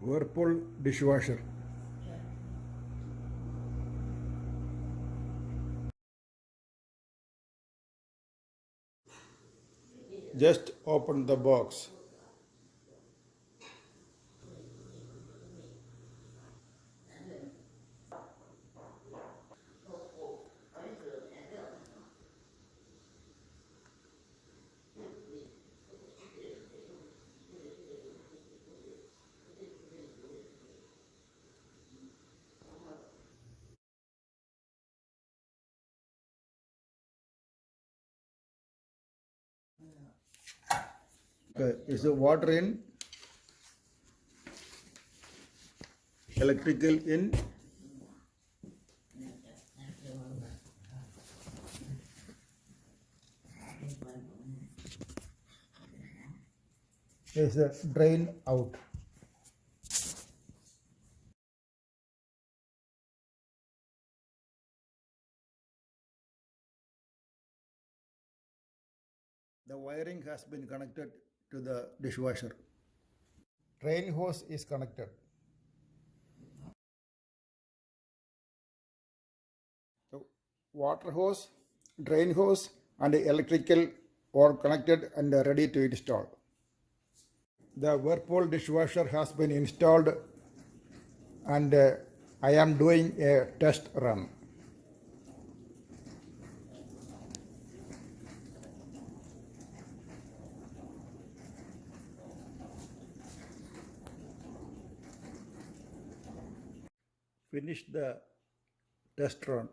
Whirlpool dishwasher. Just open the box. Okay, is the water in? Electrical in? Is the drain out? The wiring has been connected to the dishwasher. Drain hose is connected. The water hose, drain hose, and the electrical are connected and ready to install. The Whirlpool dishwasher has been installed and I am doing a test run. Finish the test run.